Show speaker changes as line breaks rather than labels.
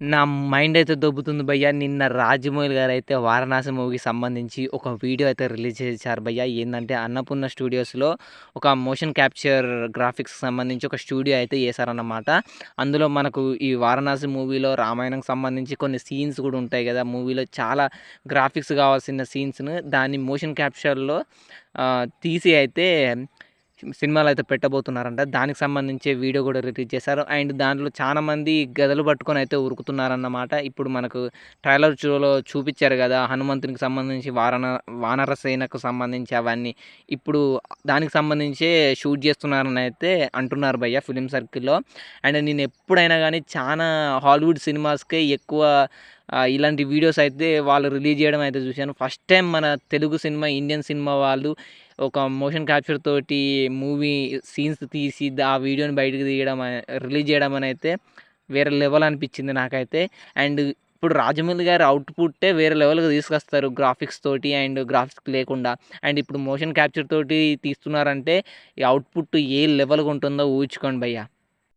నా మైండ్ అయితే దొబ్బుతుంది భయ్యా. నిన్న 'రాజమౌళి' గారైతే 'వారణాసి' మూవీకి సంబంధించి ఒక వీడియో అయితే రిలీజ్ చేశారు భయ్యా. ఏందంటే అన్నపూర్ణ స్టూడియోస్‌లో ఒక మోషన్ క్యాప్చర్ గ్రాఫిక్స్‌కి సంబంధించి ఒక స్టూడియో అయితే ఏసారన్నమాట. అందులో మనకు ఈ 'వారణాసి' మూవీలో రామాయణంకి సంబంధించి కొన్ని సీన్స్ కూడా ఉంటాయి గదా! మూవీలో చాలా గ్రాఫిక్స్ కావాల్సిన సీన్స్‌ను దాన్ని మోషన్ క్యాప్చర్‌లో తీసి అయితే సినిమాలో అయితే పెట్టబోతున్నారంట. దానికి సంబంధించే వీడియో గూడా రిలీజ్ చేశారు. అండ్ దాంట్లో చాలా మంది గదలు పట్టుకొని అయితే ఉరుకుతున్నారన్నమాట. ఇప్పుడు మనకు ట్రైలర్ షోలో చూపిచ్చారు గదా! హనుమంతునికి సంబంధించి వానర సేనకు సంబంధించి అవన్నీ. ఇప్పుడు దానికి సంబంధించే షూట్ చేస్తున్నారని అయితే అంటున్నారు భయ్య ఫిల్మ్ సర్కిల్‌లో. అండ్ నేను ఎప్పుడైనా గానీ చానా హాలీవుడ్ సినిమాస్‌కే ఎక్కువ ఇలాంటి వీడియోస్ అయితే వాళ్ళు రిలీజ్ చేయడం అయితే చూశాను. ఫస్ట్ టైమ్ మన తెలుగు సినిమా, ఇండియన్ సినిమా వాళ్ళు ఒక మోషన్ క్యాప్చర్ తోటి మూవీ సీన్స్ తీసి ఆ వీడియోని బయటకి తీయడం రిలీజ్ చేయడం అనైతే వేరే లెవెల్ అనిపించింది నాకైతే. అండ్ ఇప్పుడు 'రాజమౌళి' గారి అవుట్‌పుట్టే వేరే లెవెల్‌కి తీసుకొస్తారు గ్రాఫిక్స్ తోటి అండ్ గ్రాఫిక్స్ లేకుండా. అండ్ ఇప్పుడు మోషన్ క్యాప్చర్ తోటి తీస్తున్నారంటే ఈ అవుట్‌పుట్ ఏ లెవెల్‌గా ఉంటుందో ఊహించుకోండి భయ్య.